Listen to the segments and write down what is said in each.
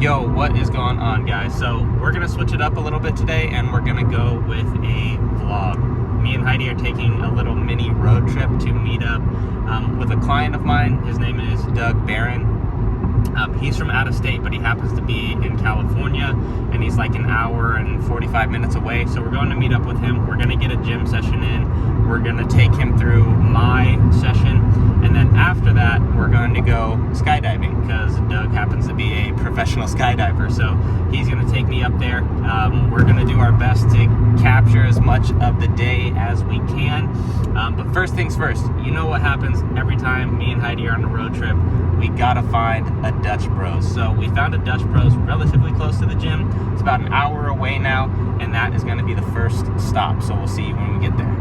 Yo, what is going on, guys? So we're gonna switch it up a little bit today, and we're gonna go with a vlog. Me and Heidi are taking a little mini road trip to meet up with a client of mine. His name is Doug Barron. He's from out of state, but he happens to be in California, and he's like an hour and 45 minutes away. So we're going to meet up with him. We're gonna get a gym session in. We're gonna take him through my session, and then after that, we're going to go skydiving because Doug happens to be a professional skydiver. So he's gonna take me up there. We're gonna do our best to capture as much of the day as we can. But first things first, you know what happens every time me and Heidi are on a road trip? We gotta find a Dutch Bros. So we found a Dutch Bros relatively close to the gym. It's about an hour away now, and that is gonna be the first stop. So we'll see you when we get there.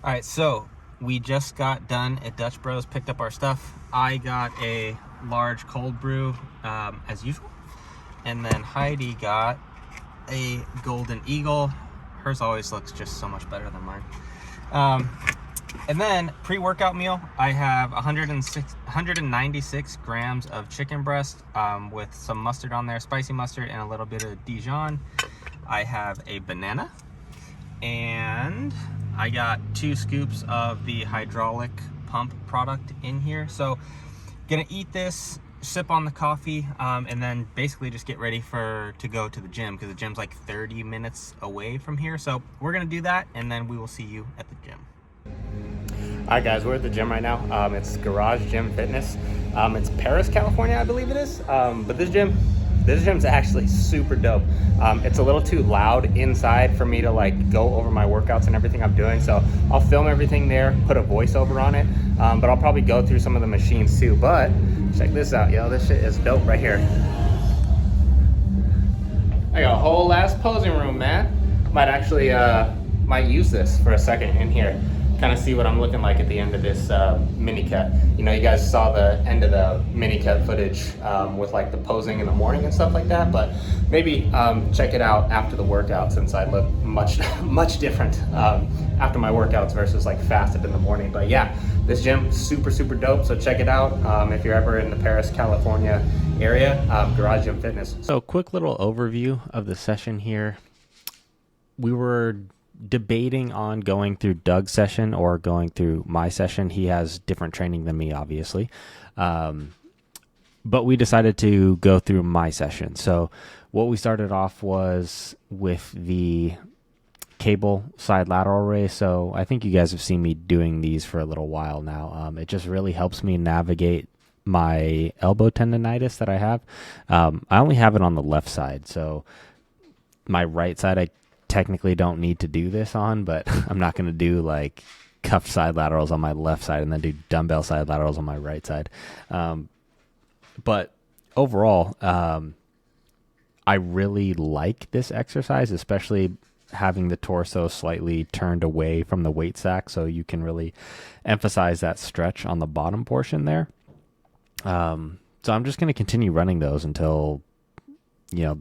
All right, so we just got done at Dutch Bros, picked up our stuff. I got a large cold brew as usual. And then Heidi got a Golden Eagle. Hers always looks just so much better than mine. And then pre-workout meal, I have 196 grams of chicken breast with some mustard on there, spicy mustard, and a little bit of Dijon. I have a banana, and I got 2 scoops of the hydraulic pump product in here. So gonna eat this, sip on the coffee, and then basically just get ready to go to the gym, because the gym's like 30 minutes away from here. So we're gonna do that, and then we will see you at the gym. All right, guys, we're at the gym right now. It's Garage Gym Fitness. It's Paris, California, I believe it is. But this gym's actually super dope. It's a little too loud inside for me to like go over my workouts and everything I'm doing. So I'll film everything there, put a voiceover on it. But I'll probably go through some of the machines too. But check this out, yo. This shit is dope right here. I got a whole ass posing room, man. Might actually might use this for a second in here. Kind of see what I'm looking like at the end of this mini cut. You know, you guys saw the end of the mini cut footage with like the posing in the morning and stuff like that, but maybe check it out after the workout, since I look much different after my workouts versus like fasted in the morning. But yeah, this gym super dope, so check it out if you're ever in the Paris, California area. Garage Gym Fitness. So quick little overview of the session here. We were debating on going through Doug's session or going through my session. He has different training than me, obviously. But we decided to go through my session. So what we started off was with the cable side lateral raise. So I think you guys have seen me doing these for a little while now. It just really helps me navigate my elbow tendonitis that I have. I only have it on the left side. So my right side, I technically don't need to do this on, but I'm not going to do like cuffed side laterals on my left side and then do dumbbell side laterals on my right side. But overall, I really like this exercise, especially having the torso slightly turned away from the weight sack, so you can really emphasize that stretch on the bottom portion there. So I'm just going to continue running those until, you know,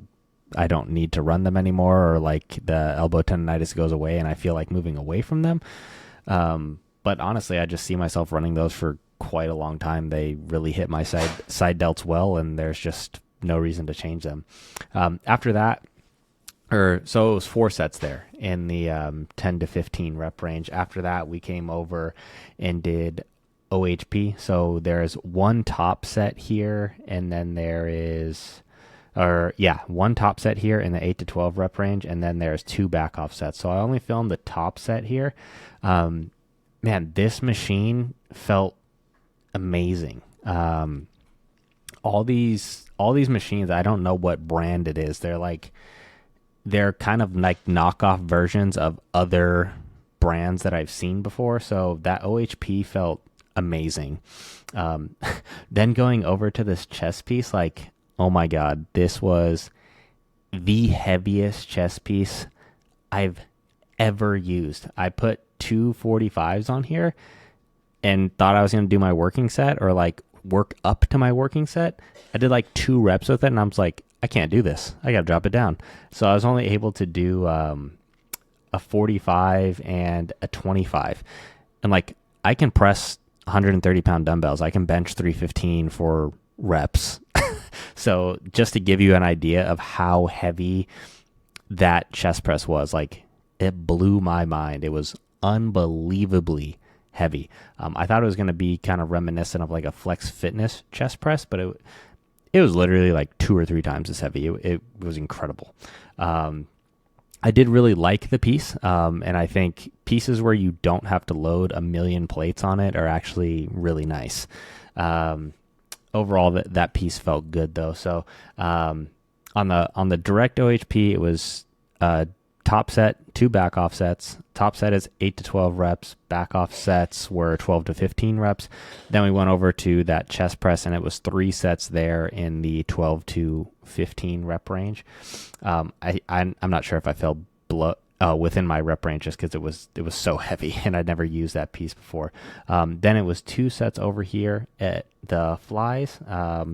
I don't need to run them anymore, or like the elbow tendonitis goes away and I feel like moving away from them. But honestly, I just see myself running those for quite a long time. They really hit my side delts well, and there's just no reason to change them. After that, so it was 4 sets there in the 10 to 15 rep range. After that, we came over and did OHP. So there's one top set here, and then there is... one top set here in the 8 to 12 rep range, and then there's 2 back off sets. So I only filmed the top set here. Man, this machine felt amazing. All these machines, I don't know what brand it is. They're kind of like knockoff versions of other brands that I've seen before. So that OHP felt amazing. Then going over to this chest piece, like, oh my God, this was the heaviest chest piece I've ever used. I put 2 45s on here and thought I was going to do my working set, or like work up to my working set. I did like 2 reps with it, and I was like, I can't do this. I got to drop it down. So I was only able to do a 45 and a 25. And like, I can press 130-pound dumbbells. I can bench 315 for reps. So just to give you an idea of how heavy that chest press was, like, it blew my mind. It was unbelievably heavy. I thought it was going to be kind of reminiscent of like a Flex Fitness chest press, but it was literally like 2 or 3 times as heavy. It was incredible. I did really like the piece, and I think pieces where you don't have to load a million plates on it are actually really nice. Overall, that piece felt good though. So on the direct OHP, it was top set, 2 back off sets. Top set is 8 to 12 reps. Back off sets were 12 to 15 reps. Then we went over to that chest press, and it was 3 sets there in the 12 to 15 rep range. I'm not sure if I fell within my rep range just because it was so heavy, and I'd never used that piece before. Then it was 2 sets over here at the flies,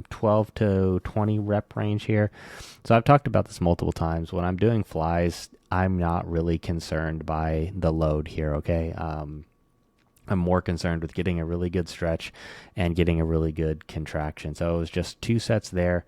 12 to 20 rep range here. So I've talked about this multiple times. When I'm doing flies, I'm not really concerned by the load here, okay? I'm more concerned with getting a really good stretch and getting a really good contraction. So it was just 2 sets there.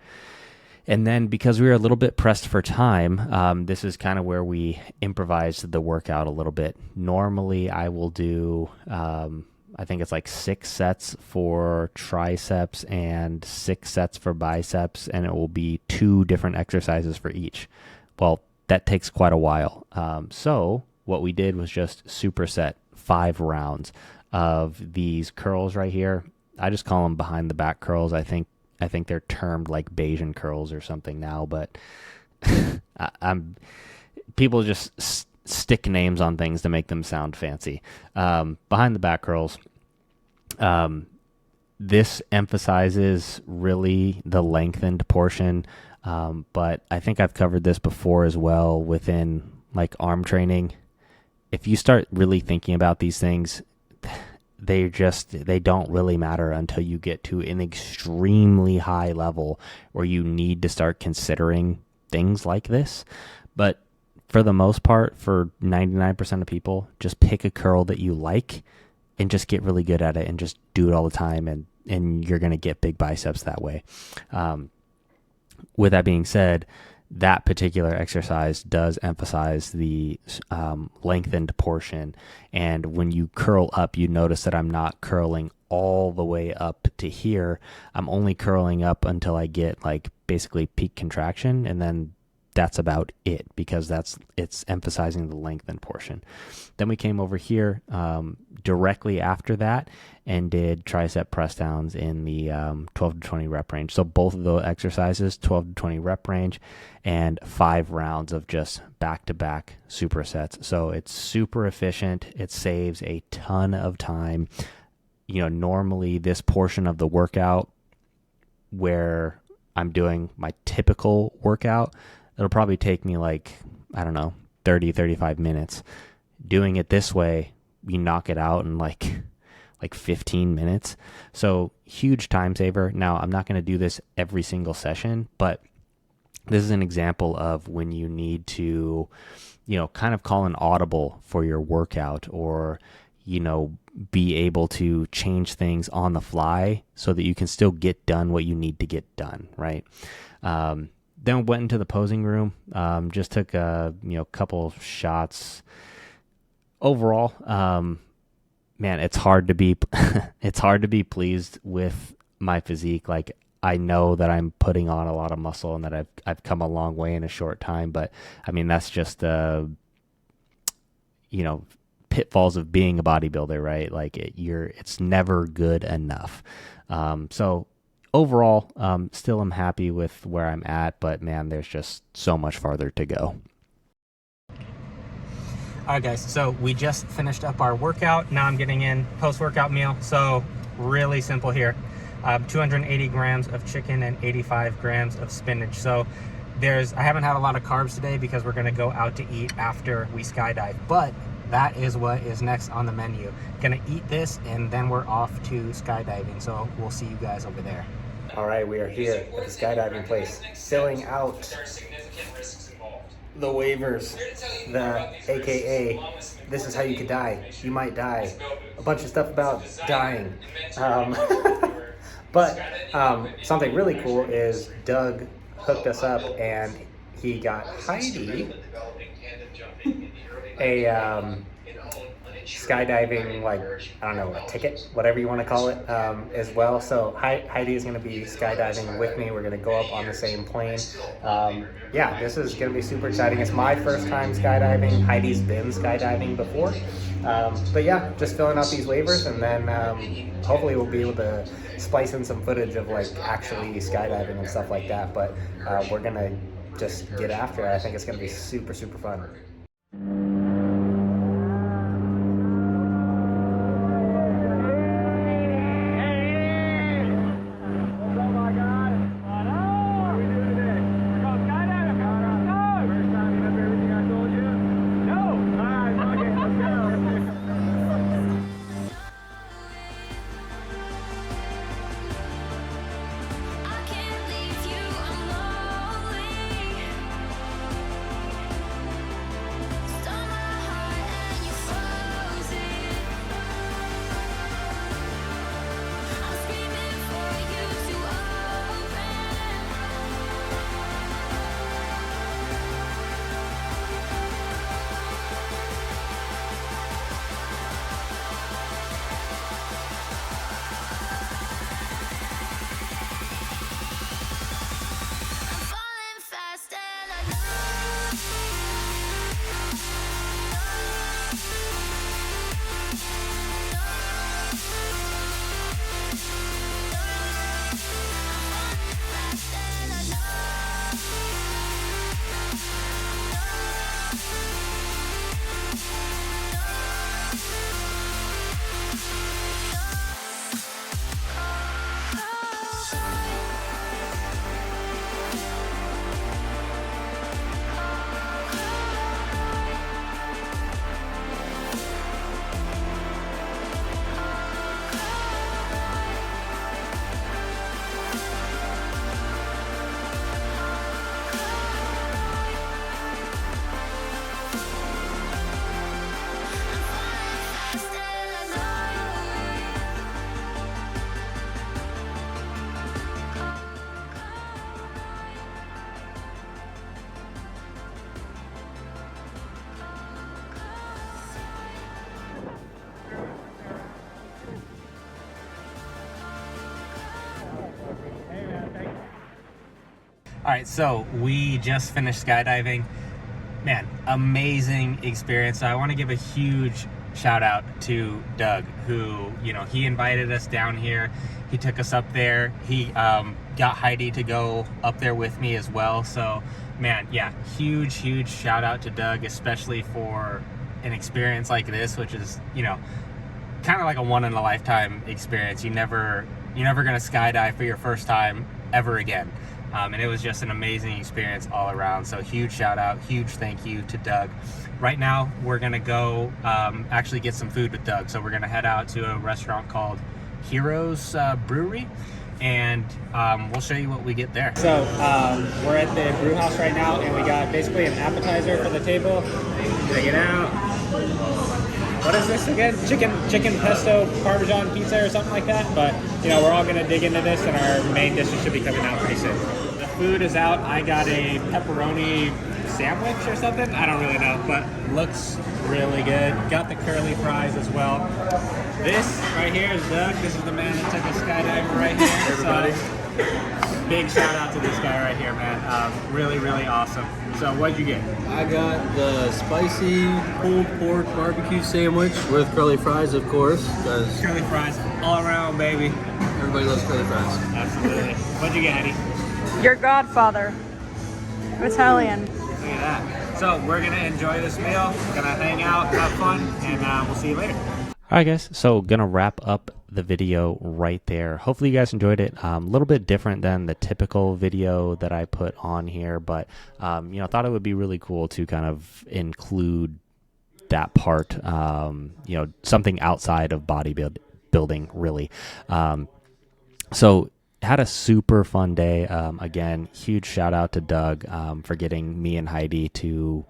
And then because we were a little bit pressed for time, this is kind of where we improvised the workout a little bit. Normally I will do, I think it's like 6 sets for triceps and 6 sets for biceps, and it will be 2 different exercises for each. Well, that takes quite a while. So what we did was just superset 5 rounds of these curls right here. I just call them behind the back curls. I think they're termed like Bayesian curls or something now, but people just stick names on things to make them sound fancy. Behind the back curls. This emphasizes really the lengthened portion. But I think I've covered this before as well within like arm training. If you start really thinking about these things, they don't really matter until you get to an extremely high level where you need to start considering things like this. But for the most part, for 99% of people, just pick a curl that you like and just get really good at it and just do it all the time, and you're going to get big biceps that way. With that being said, that particular exercise does emphasize the lengthened portion. And when you curl up, you notice that I'm not curling all the way up to here. I'm only curling up until I get like basically peak contraction, and then that's about it, because it's emphasizing the lengthened portion. Then we came over here directly after that and did tricep press downs in the 12 to 20 rep range. So both of those exercises, 12 to 20 rep range, and 5 rounds of just back-to-back supersets. So it's super efficient. It saves a ton of time. You know, normally this portion of the workout where I'm doing my typical workout, it'll probably take me like, I don't know, 30, 35 minutes. Doing it this way, you knock it out in like 15 minutes. So huge time saver. Now, I'm not going to do this every single session, but this is an example of when you need to, you know, kind of call an audible for your workout, or, you know, be able to change things on the fly so that you can still get done what you need to get done, right? Then went into the posing room, just took a couple shots. Overall, man, it's hard to be it's hard to be pleased with my physique. Like, I know that I'm putting on a lot of muscle and that I've come a long way in a short time, but I mean, that's just pitfalls of being a bodybuilder, right? Like it's never good enough. So overall, still am happy with where I'm at, but man, there's just so much farther to go. All right, guys, so we just finished up our workout. Now I'm getting in post-workout meal. So really simple here. 280 grams of chicken and 85 grams of spinach. So I haven't had a lot of carbs today because we're gonna go out to eat after we skydive, but that is what is next on the menu. Gonna eat this and then we're off to skydiving. So we'll see you guys over there. All right, we are here at the skydiving place, filling out the waivers, the AKA, this is how you could die. You might die. A bunch of stuff about dying. Um, but something really cool is Doug hooked us up and he got Heidi a skydiving, like, I don't know, a ticket, whatever you want to call it, as well. So Heidi is going to be skydiving with me. We're going to go up on the same plane. Yeah, this is going to be super exciting. It's my first time skydiving. Heidi's been skydiving before. But yeah, just filling out these waivers, and then hopefully we'll be able to splice in some footage of like actually skydiving and stuff like that. But we're going to just get after it. I think it's going to be super, super fun. All right, so we just finished skydiving. Man, amazing experience. So I want to give a huge shout out to Doug, who, he invited us down here. He took us up there. He got Heidi to go up there with me as well. So, man, yeah, huge shout out to Doug, especially for an experience like this, which is, kind of like a one-in-a-lifetime experience. You're never going to skydive for your first time ever again. And it was just an amazing experience all around. So huge shout out, huge thank you to Doug. Right now, we're going to go actually get some food with Doug. So we're going to head out to a restaurant called Heroes Brewery, and we'll show you what we get there. So we're at the brew house right now, and we got basically an appetizer for the table. Check it out. What is this again? Chicken pesto Parmesan pizza or something like that. But we're all gonna dig into this, and our main dishes should be coming out pretty soon. The food is out. I got a pepperoni sandwich or something. I don't really know, but looks really good. Got the curly fries as well. This right here is Doug. This is the man that took us skydiving right here. Everybody. So, big shout out to this guy right here, man. Really awesome. So what'd you get? I got the spicy pulled pork barbecue sandwich with curly fries, of course. Curly fries all around, baby. Everybody loves curly fries. Absolutely. What'd you get, Eddie? Your godfather. Italian. Look at that. So we're going to enjoy this meal, going to hang out, have fun, and we'll see you later. All right, guys. So going to wrap up the video right there. Hopefully you guys enjoyed it. A little bit different than the typical video that I put on here, but thought it would be really cool to kind of include that part, something outside of bodybuilding really. So had a super fun day. Again, huge shout out to Doug for getting me and Heidi to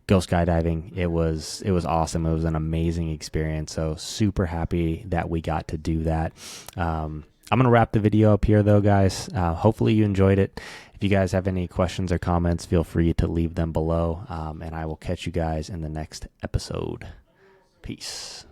go skydiving. It was awesome. It was an amazing experience. So super happy that we got to do that. I'm going to wrap the video up here though, guys. Hopefully you enjoyed it. If you guys have any questions or comments, feel free to leave them below. And I will catch you guys in the next episode. Peace.